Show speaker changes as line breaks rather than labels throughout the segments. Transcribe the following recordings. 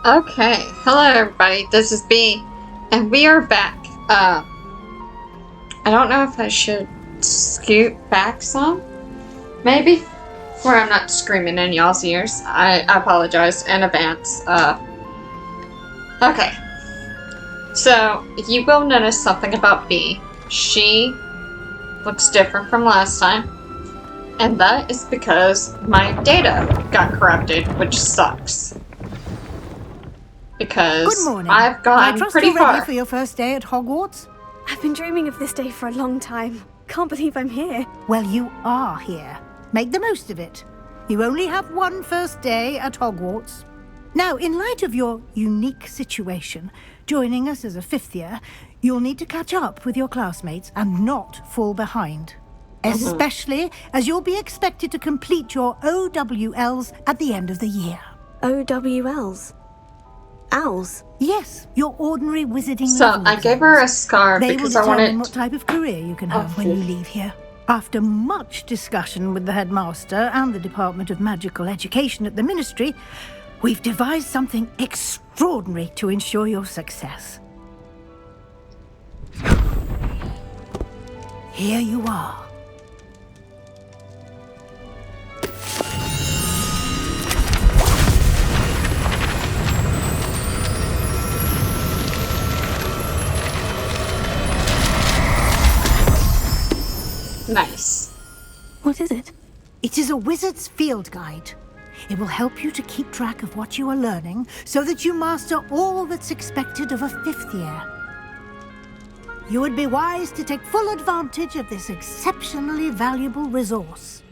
Okay, hello everybody, this is B, and we are back. I don't know if I should scoot back some, maybe, where I'm not screaming in y'all's ears. I apologize in advance. Okay, so you will notice something about B. She looks different from last time, and that is because my data got corrupted, which sucks.
Good
Because
morning.
I've
I
gone
trust
pretty
you're ready
far.
for your first day at Hogwarts?
I've been dreaming of this day for a long time. Can't believe I'm here.
Well, you are here. Make the most of it. You only have one first day at Hogwarts. Now, in light of your unique situation, joining us as a fifth year, you'll need to catch up with your classmates and not fall behind. Especially as you'll be expected to complete your OWLs at the end of the year.
OWLs. Owls.
Yes, your ordinary wizarding
So
level
I gave her a
exams.
scarf
They will
because I
determine
wanted.
what type of career you can have when you leave here. After much discussion with the headmaster and the Department of Magical Education at the Ministry, we've devised something extraordinary to ensure your success. Here you are.
Nice.
What is it?
It is a wizard's field guide. It will help you to keep track of what you are learning so that you master all that's expected of a fifth year. You would be wise to take full advantage of this exceptionally valuable resource.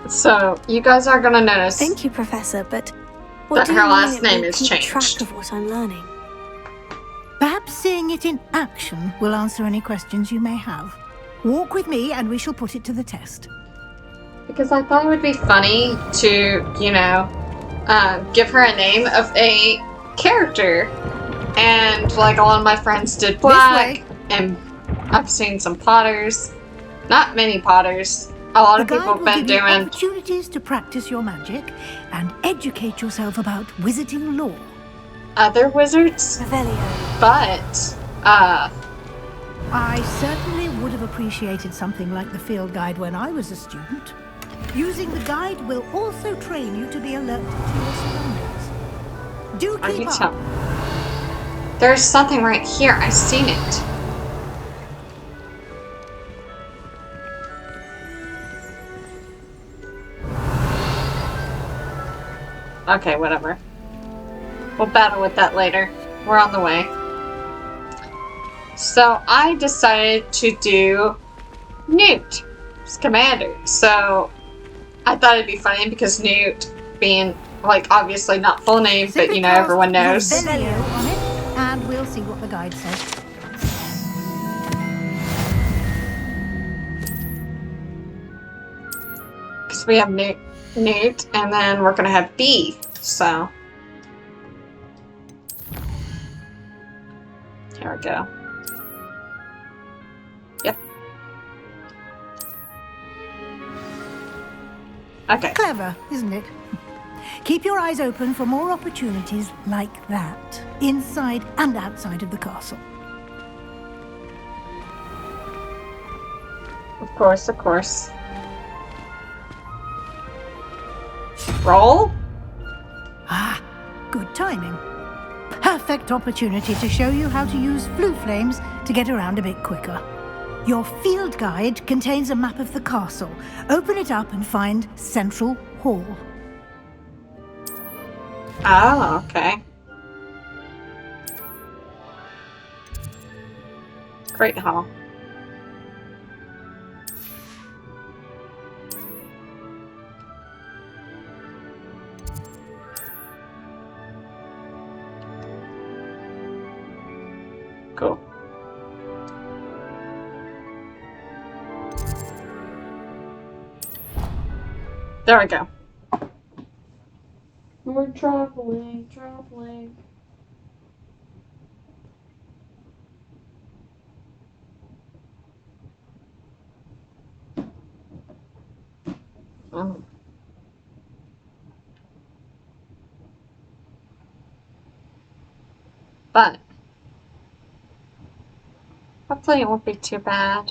So you guys are gonna notice
Thank you, Professor, but what
that
do you
her
mean
last
it
name
will
is
keep
changed.
track of what I'm learning?
Perhaps seeing it in action will answer any questions you may have. Walk with me and we shall put it to the test.
Because I thought it would be funny to, give her a name of a character, and like a lot of my friends did black, and I've seen some Potters, not many Potters. A lot of people have been
give you
doing
opportunities to practice your magic and educate yourself about wizarding lore.
other wizards,
Revelio.
but
I certainly would have appreciated something like the field guide when I was a student. Using the guide will also train you to be alert to your surroundings. Do
are you
keep up.
telling? There's something right here. I seen it. Okay, whatever. We'll battle with that later. We're on the way. So I decided to do Newt as commander. So I thought it'd be funny because Newt being, like, obviously not full name, but
Simply cast
everyone knows.
Revelio on it, and we'll see what the guide says.
Because we have Newt, and then we're gonna have B. So here we go. Yep. Okay.
Clever, isn't it? Keep your eyes open for more opportunities like that, inside and outside of the castle.
Of course, of course. Roll?
Ah, good timing. Perfect opportunity to show you how to use flue flames to get around a bit quicker. Your field guide contains a map of the castle. Open it up and find Central Hall.
Oh, okay. Great hall. Cool. There we go. We're traveling. Oh. But hopefully it won't be too bad.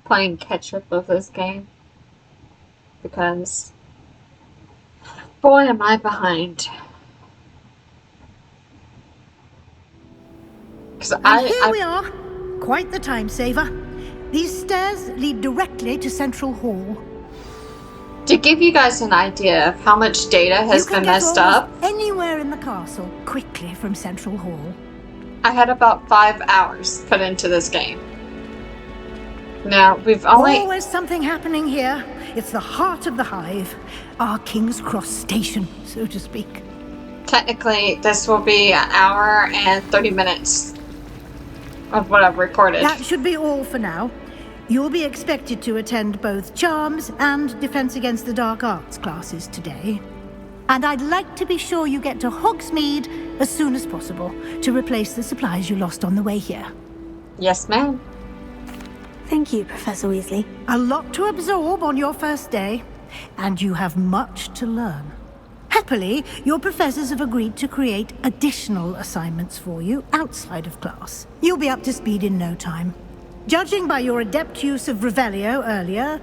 Playing catch up of this game. Because boy am I behind.
And here we are. Quite the time saver. These stairs lead directly to Central Hall.
To give you guys an idea of how much data has been messed up,
anywhere in the castle quickly from Central Hall.
I had about 5 hours put into this game. Now, we've only...
Always something happening here. It's the heart of the hive. Our King's Cross station, so to speak.
Technically, this will be an hour and 30 minutes of what I've recorded.
That should be all for now. You'll be expected to attend both Charms and Defense Against the Dark Arts classes today. And I'd like to be sure you get to Hogsmeade as soon as possible to replace the supplies you lost on the way here.
Yes, ma'am.
Thank you, Professor Weasley.
A lot to absorb on your first day, and you have much to learn. Happily, your professors have agreed to create additional assignments for you outside of class. You'll be up to speed in no time. Judging by your adept use of Revelio earlier,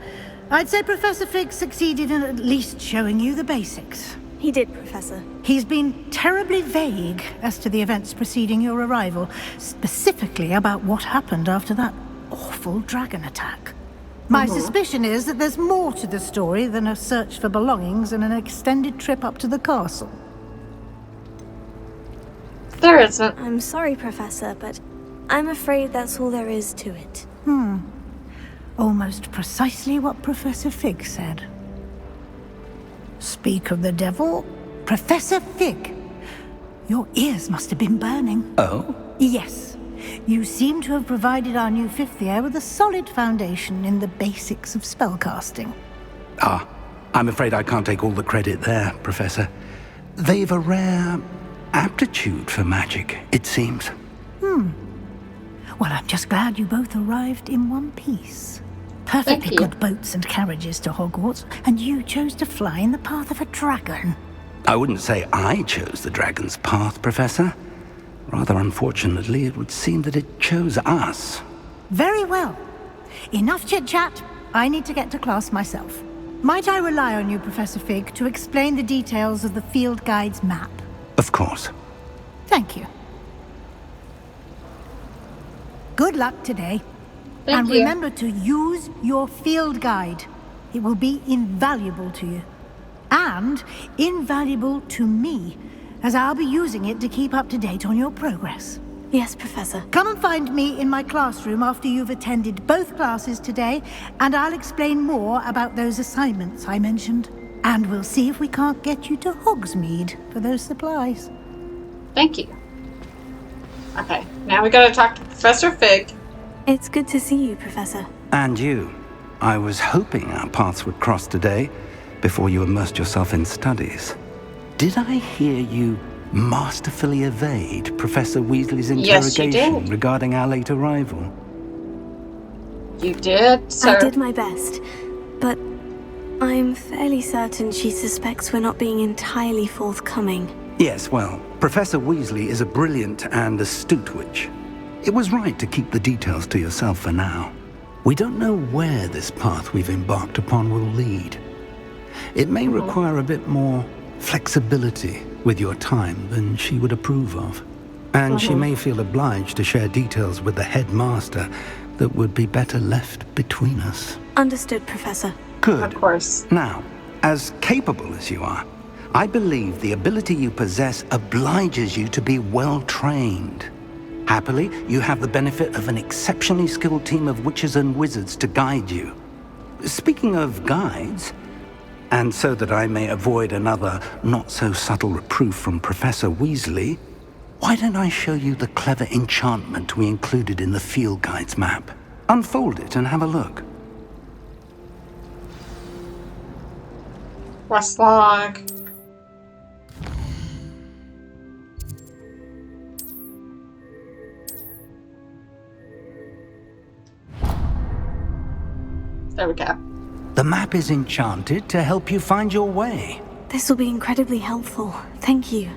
I'd say Professor Fig succeeded in at least showing you the basics.
He did, Professor.
He's been terribly vague as to the events preceding your arrival, specifically about what happened after that awful dragon attack. My suspicion is that there's more to the story than a search for belongings and an extended trip up to the castle.
There isn't.
I'm sorry, Professor, but I'm afraid that's all there is to it.
Almost precisely what Professor Fig said. Speak of the devil, Professor Fig. Your ears must have been burning.
Oh?
Yes. You seem to have provided our new fifth year with a solid foundation in the basics of spellcasting.
Ah, I'm afraid I can't take all the credit there, Professor. They've a rare aptitude for magic, it seems.
Well, I'm just glad you both arrived in one piece. Perfectly good boats and carriages to Hogwarts, and you chose to fly in the path of a dragon.
I wouldn't say I chose the dragon's path, Professor. Rather unfortunately, it would seem that it chose us.
Very well. Enough chit-chat. I need to get to class myself. Might I rely on you, Professor Fig, to explain the details of the field guide's map?
Of course.
Thank you. Good luck today.
Thank
and
you.
remember to use your field guide. It will be invaluable to you. And invaluable to me, as I'll be using it to keep up to date on your progress.
Yes, Professor.
Come and find me in my classroom after you've attended both classes today, and I'll explain more about those assignments I mentioned. And we'll see if we can't get you to Hogsmeade for those supplies.
Thank you. Okay, now we gotta talk to Professor Fig.
It's good to see you, Professor.
And you. I was hoping our paths would cross today, before you immersed yourself in studies. Did I hear you masterfully evade Professor Weasley's
Yes, you
interrogation
did.
regarding our late arrival?
You did, sir.
I did my best, but I'm fairly certain she suspects we're not being entirely forthcoming.
Yes, well, Professor Weasley is a brilliant and astute witch. It was right to keep the details to yourself for now. We don't know where this path we've embarked upon will lead. It may require a bit more flexibility with your time than she would approve of. And she may feel obliged to share details with the headmaster that would be better left between us.
Understood, Professor.
Good.
Of course.
Now, as capable as you are, I believe the ability you possess obliges you to be well trained. Happily, you have the benefit of an exceptionally skilled team of witches and wizards to guide you. Speaking of guides, and so that I may avoid another not-so-subtle reproof from Professor Weasley, why don't I show you the clever enchantment we included in the field guide's map? Unfold it and have a look.
Quest log. There we go.
The map is enchanted to help you find your way.
This will be incredibly helpful. Thank you.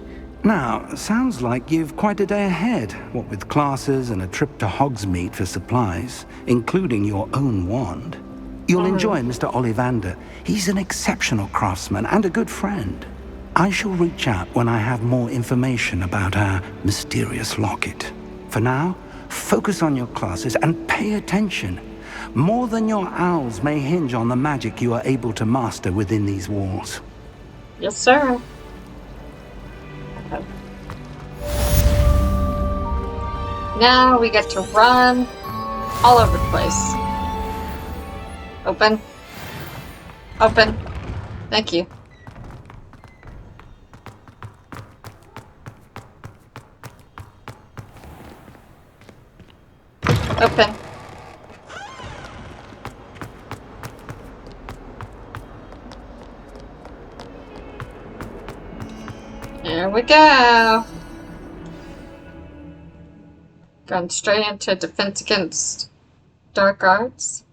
Now, sounds like you've quite a day ahead, what with classes and a trip to Hogsmeade for supplies, including your own wand. You'll enjoy Mr. Ollivander. He's an exceptional craftsman and a good friend. I shall reach out when I have more information about our mysterious locket. For now, focus on your classes and pay attention. More than your owls may hinge on the magic you are able to master within these walls.
Yes, sir. Okay. Now we get to run all over the place. Open. Open. Thank you. Open. There we go. Going straight into defense against dark arts.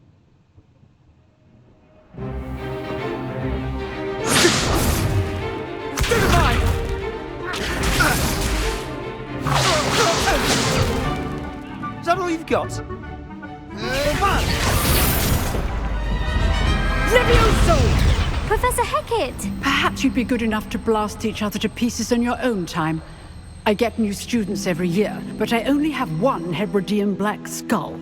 Is that all you've got?
Levioso!
Professor Hecat!
Perhaps you'd be good enough to blast each other to pieces on your own time. I get new students every year, but I only have one Hebridean black skull.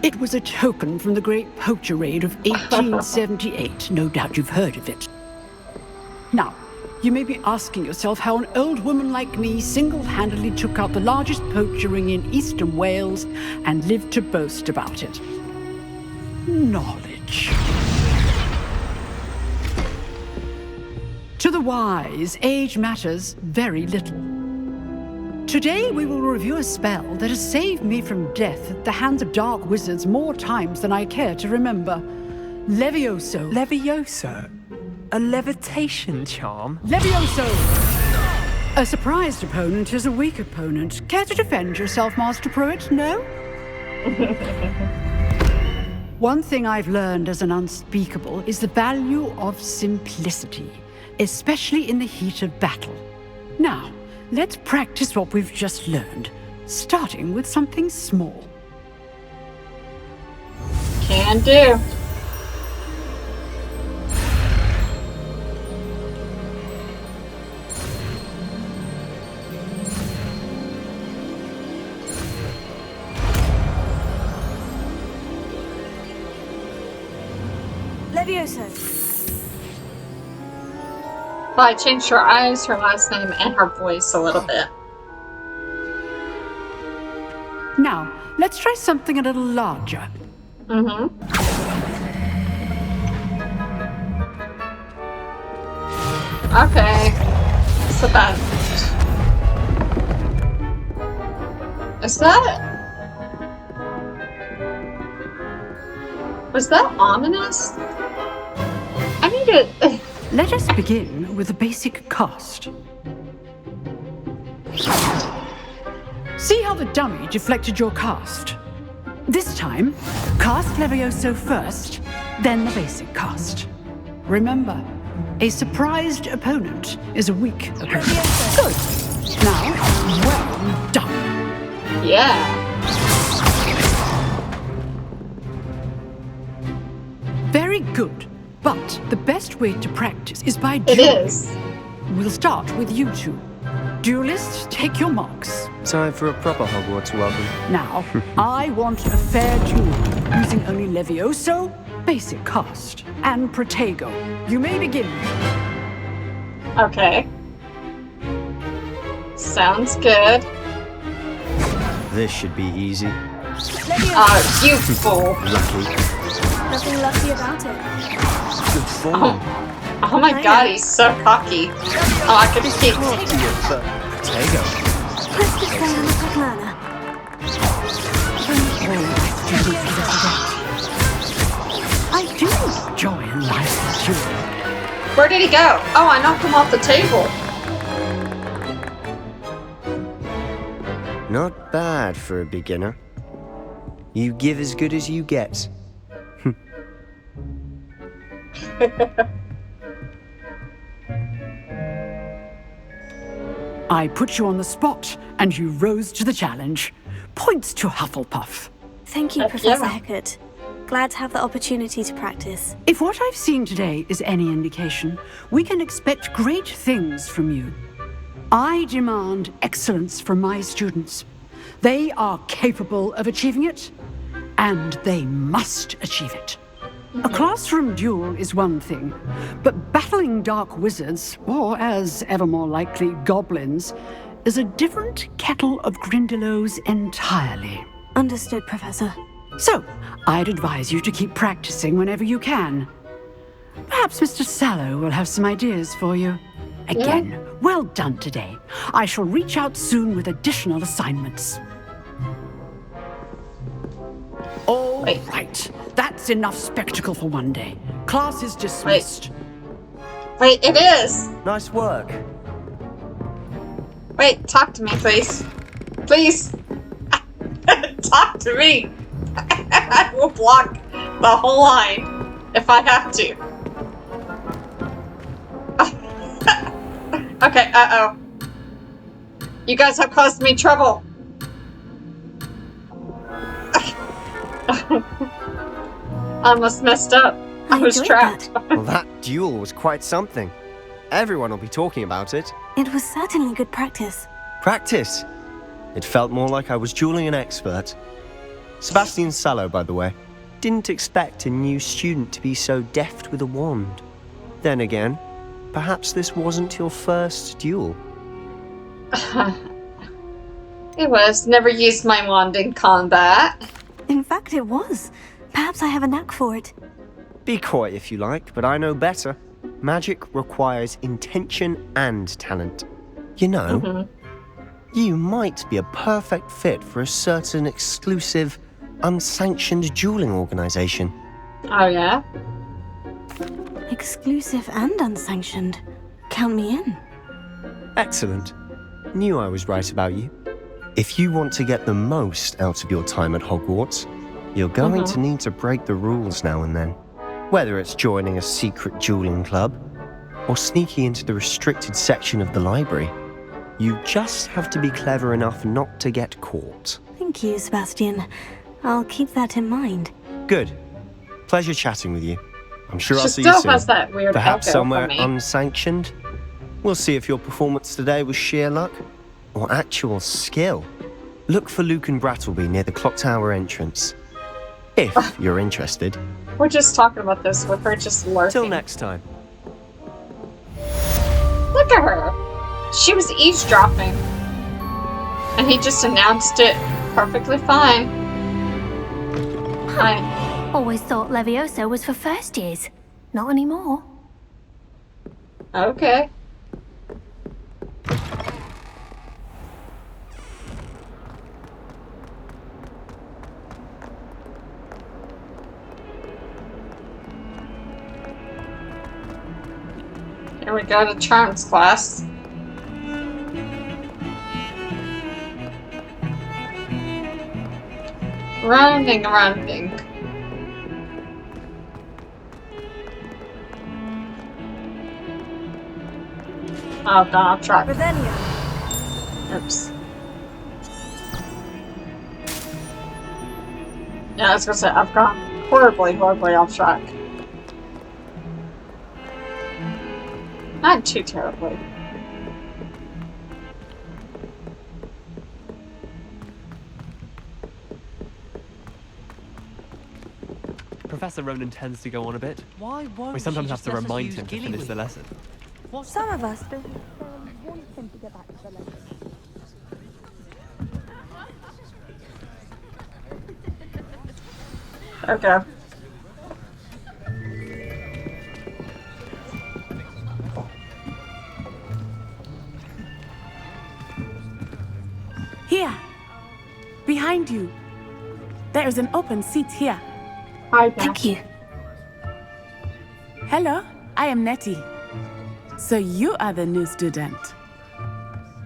It was a token from the Great Poacher Raid of 1878. No doubt you've heard of it. Now, you may be asking yourself how an old woman like me single-handedly took out the largest poacher ring in eastern Wales and lived to boast about it. Knowledge. To the wise, age matters very little. Today we will review a spell that has saved me from death at the hands of dark wizards more times than I care to remember. Levioso.
Levioso? A levitation charm?
Levioso! A surprised opponent is a weak opponent. Care to defend yourself, Master Pruitt? No? One thing I've learned as an unspeakable is the value of simplicity, especially in the heat of battle. Now, let's practice what we've just learned, starting with something small.
Can do.
Levioso.
Well, I changed her eyes, her last name, and her voice a little bit.
Now, let's try something a little larger.
Okay. What's that? Is that... Was that ominous? I need to...
Let us begin with a basic cast. See how the dummy deflected your cast? This time, cast Levioso first, then the basic cast. Remember, a surprised opponent is a weak opponent. Good. Now, well done.
Yeah.
Very good. But the best way to practice is by
It
dueling.
is.
We'll start with you two. Duelists, take your marks.
Time for a proper Hogwarts welcome.
Now, I want a fair duel, using only Levioso, basic cast, and Protego. You may begin.
Okay. Sounds good.
This should be easy.
Oh, you fool.
Lucky.
Nothing lucky about it.
Good form.
Oh my god, he's so cocky. Oh, I could keep...
Potato.
Let's just say I'm a quick learner.
I do enjoy a nice duel.
Where did he go? Oh, I knocked him off the table.
Not bad for a beginner. You give as good as you get.
I put you on the spot, and you rose to the challenge. Points to Hufflepuff.
Thank you,
Heck
Professor
yeah.
Hecat. Glad to have the opportunity to practice.
If what I've seen today is any indication, we can expect great things from you. I demand excellence from my students. They are capable of achieving it, and they must achieve it. A classroom duel is one thing, but battling dark wizards, or as ever more likely, goblins, is a different kettle of Grindylows entirely.
Understood, Professor.
So, I'd advise you to keep practicing whenever you can. Perhaps Mr. Sallow will have some ideas for you. Again, well done today. I shall reach out soon with additional assignments. All right. That's enough spectacle for one day. Class is dismissed.
Wait, it is!
Nice work.
Wait, talk to me, please. Please! Talk to me! I will block the whole line if I have to. Okay, uh-oh. You guys have caused me trouble. I almost messed up. I was
enjoyed
trapped.
Well, that duel was quite something. Everyone will be talking about it.
It was certainly good practice.
Practice. It felt more like I was dueling an expert. Sebastian Sallow, by the way. Didn't expect a new student to be so deft with a wand. Then again, perhaps this wasn't your first duel.
It was. Never used my wand in combat.
In fact, it was. Perhaps I have a knack for it.
Be coy if you like, but I know better. Magic requires intention and talent. You know, you might be a perfect fit for a certain exclusive, unsanctioned dueling organization.
Oh, yeah?
Exclusive and unsanctioned. Count me in.
Excellent. Knew I was right about you. If you want to get the most out of your time at Hogwarts, you're going to need to break the rules now and then. Whether it's joining a secret dueling club, or sneaking into the restricted section of the library, you just have to be clever enough not to get caught.
Thank you, Sebastian. I'll keep that in mind.
Good. Pleasure chatting with you. I'm sure I'll
She
see you
still
soon.
has that weird
Perhaps
echo
somewhere
from me.
unsanctioned. We'll see if your performance today was sheer luck or actual skill. Look for Luke and Brattleby near the clock tower entrance. If you're interested.
We're just talking about this with her just lurking.
Till next time.
Look at her. She was eavesdropping. And he just announced it perfectly fine.
Always thought Levioso was for first years. Not anymore.
Okay. Here we go to Charms class. Rounding. Oh, gone off track. Oops. Yeah, I was gonna say, I've gone horribly off track. Not too terribly.
Professor Ronan tends to go on a bit.
Why won't
We sometimes
she
have
just
to
let us
remind
use
him to
Gilly
finish the
Weed?
lesson.
Some of us.
Okay.
Here, behind you. There is an open seat here.
Hi,
Thank you.
Hello, I am Nettie. So you are the new student.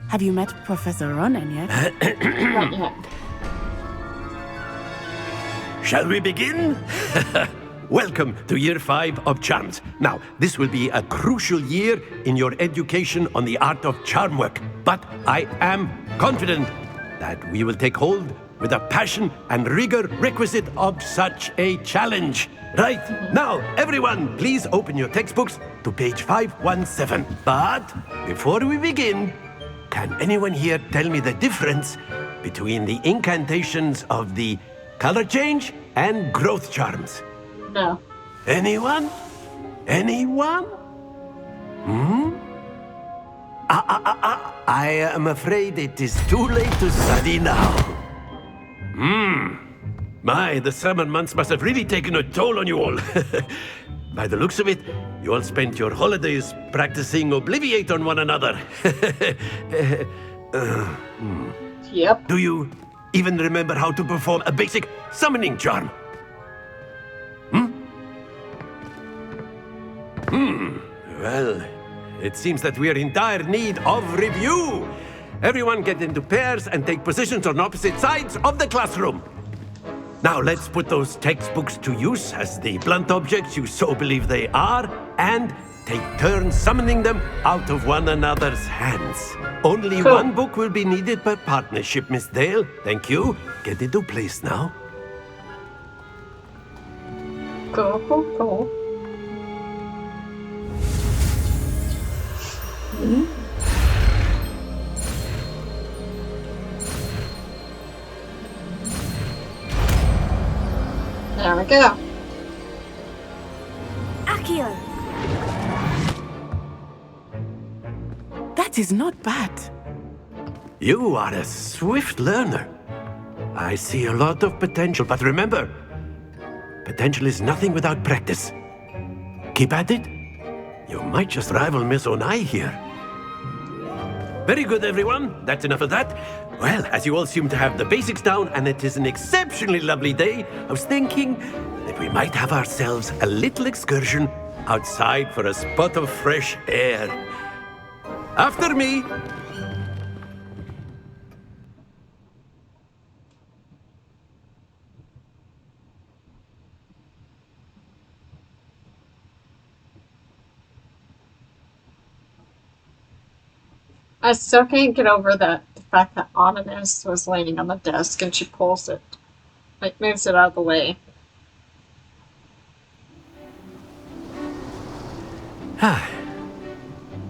Have you met Professor Ronan yet?
Not yet.
Shall we begin?
welcome to Year 5 of Charms. Now, this will be a crucial year in your education on the art of charm work, but I am confident that we will take hold with the passion and rigor requisite of such a challenge. Right, now, everyone, please open your textbooks to page 517. But before we begin, can anyone here tell me the difference between the incantations of the color change and growth charms?
No.
Anyone? Anyone? I am afraid it is too late to study now. My, the summer months must have really taken a toll on you all. By the looks of it, you all spent your holidays practicing Obliviate on one another.
Yep.
Do you even remember how to perform a basic summoning charm? Well, it seems that we are in dire need of review. Everyone get into pairs and take positions on opposite sides of the classroom. Now let's put those textbooks to use as the blunt objects you so believe they are, and take turns summoning them out of one another's hands. Only one book will be needed per partnership, Miss Dale. Thank you. Get into place now.
Cool. There we go.
Accio!
That is not bad.
You are a swift learner. I see a lot of potential, but remember, potential is nothing without practice. Keep at it. You might just rival Miss Onai here. Very good, everyone. That's enough of that. Well, as you all seem to have the basics down, and it is an exceptionally lovely day, I was thinking that we might have ourselves a little excursion outside for a spot of fresh air. After me.
I still can't get over the fact that Ominous was laying on the desk and she pulls it. Like, moves it out of the way.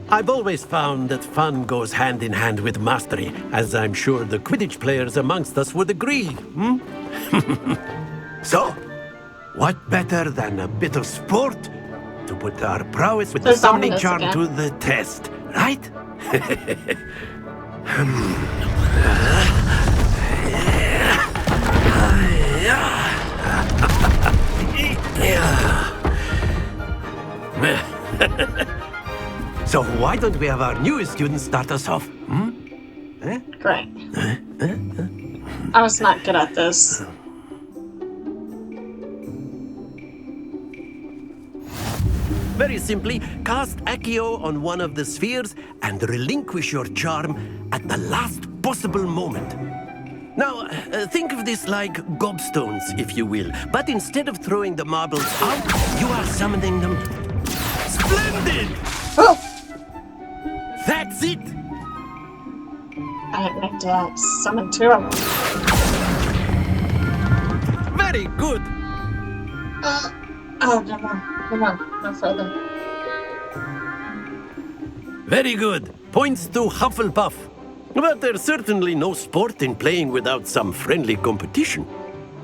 I've always found that fun goes hand in hand with mastery, as I'm sure the Quidditch players amongst us would agree, So, what better than a bit of sport to put our prowess with the summoning charm to the test, right? So why don't we have our newest student start us off?
Great. I was not good at this.
Very simply, cast Accio on one of the spheres and relinquish your charm at the last possible moment. Now, think of this like gobstones, if you will. But instead of throwing the marbles out, you are summoning them. Splendid!
Oh!
That's it!
I meant to summon two of them.
Very good!
Oh, come on, no further.
Very good. Points to Hufflepuff. But there's certainly no sport in playing without some friendly competition.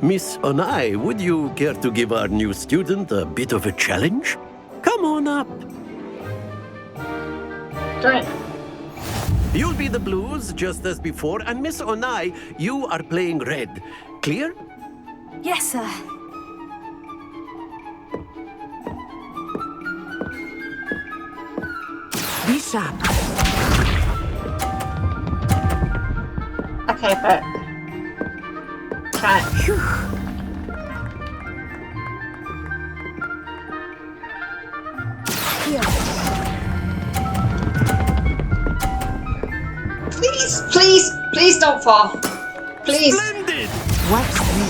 Miss Onai, would you care to give our new student a bit of a challenge? Come on up.
Great.
You'll be the blues, just as before, and Miss Onai, you are playing red. Clear?
Yes, sir.
Be sharp.
Okay, but... Can't. Please don't fall. Please.
Splendid!
Watch me.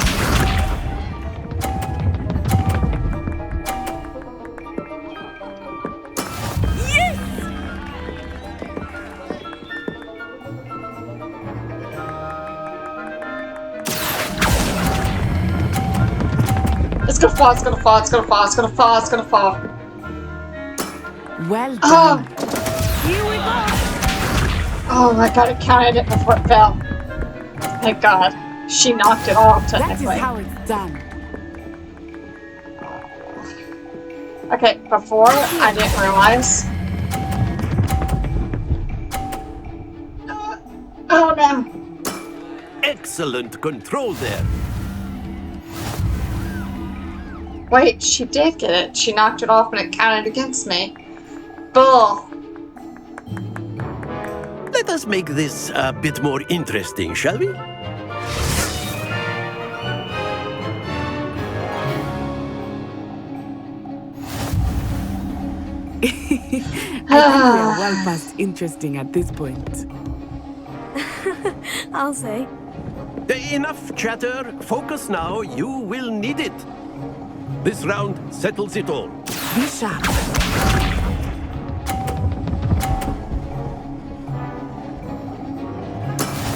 gonna fall, it's gonna fall, it's gonna fall, it's gonna fall, it's gonna fall.
Well done.
Here we go.
Oh my god, it counted it before it fell. Thank god. She knocked it off,
That
technically.
is how it's done.
Okay, before, I didn't realize. Oh no.
Excellent control there.
Wait, she did get it. She knocked it off and it counted against me. Bull.
Let us make this a bit more interesting, shall we?
I think we are well past interesting at this point.
I'll say.
Enough chatter. Focus now. You will need it. This round settles it all.
Be sharp.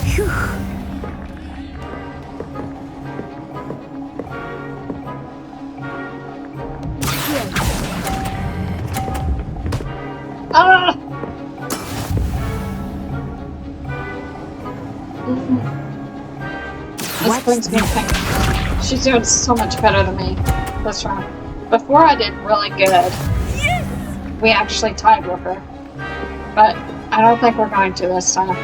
Phew.
Ah! This brings me pain. She's doing so much better than me this round. Before I did really good. Yes! We actually tied with her. But I don't think we're going to this time.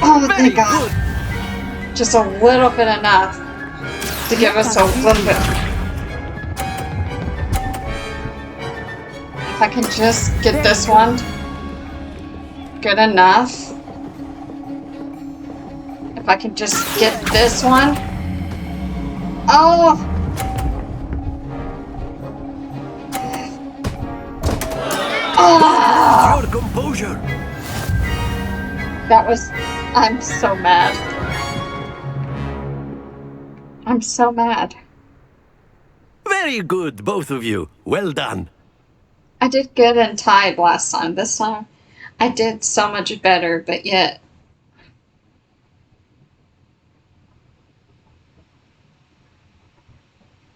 Oh, thank God. Just a little bit enough to give us a little bit. If I can just get this one good enough. If I can just get this one. Oh! Oh!
Your composure.
That was... I'm so mad. I'm so mad.
Very good, both of you. Well done.
I did good and tied last time. This time, I did so much better, but yet...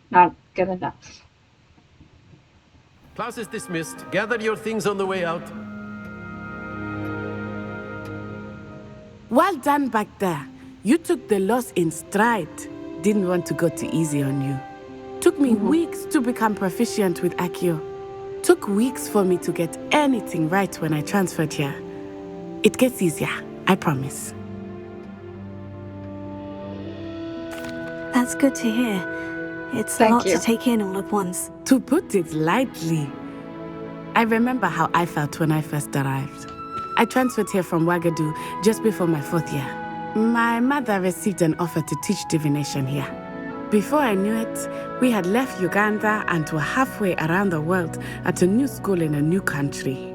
not good enough.
Class is dismissed. Gather your things on the way out.
Well done back there. You took the loss in stride. Didn't want to go too easy on you. Took me weeks to become proficient with Accio. Took weeks for me to get anything right when I transferred here. It gets easier, I promise.
That's good to hear. It's a lot to take in all at once.
To put it lightly, I remember how I felt when I first arrived. I transferred here from Ouagadougou just before my 4th year. My mother received an offer to teach divination here. Before I knew it, we had left Uganda and were halfway around the world at a new school in a new country.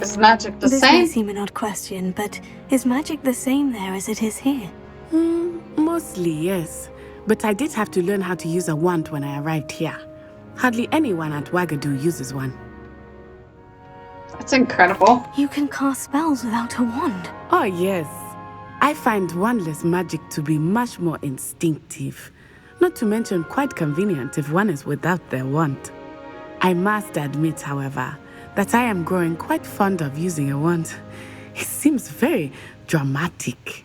Is magic the
This
same?
may seem an odd question, but is magic the same there as it is here?
Mostly, yes. But I did have to learn how to use a wand when I arrived here. Hardly anyone at Ouagadougou uses one.
That's incredible.
You can cast spells without a wand.
Oh, yes. I find wandless magic to be much more instinctive. Not to mention quite convenient if one is without their wand. I must admit, however, that I am growing quite fond of using a wand. It seems very dramatic.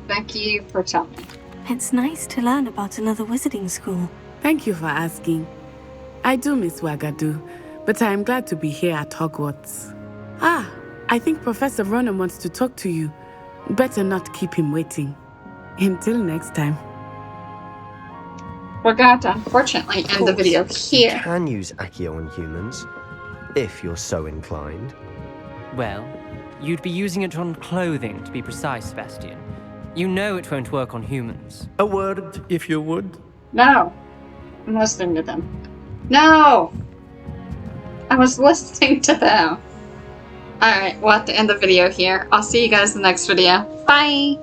Thank you for telling me.
It's nice to learn about another wizarding school.
Thank you for asking. I do miss Ouagadougou, but I am glad to be here at Hogwarts. I think Professor Ronan wants to talk to you. Better not keep him waiting. Until next time.
We're going to unfortunately end the video here.
You can use Accio on humans, if you're so inclined.
Well, you'd be using it on clothing, to be precise, Sebastian. You know it won't work on humans.
A word, if you would.
No. I'm listening to them. No! I was listening to them. Alright, we'll have to end the video here. I'll see you guys in the next video. Bye!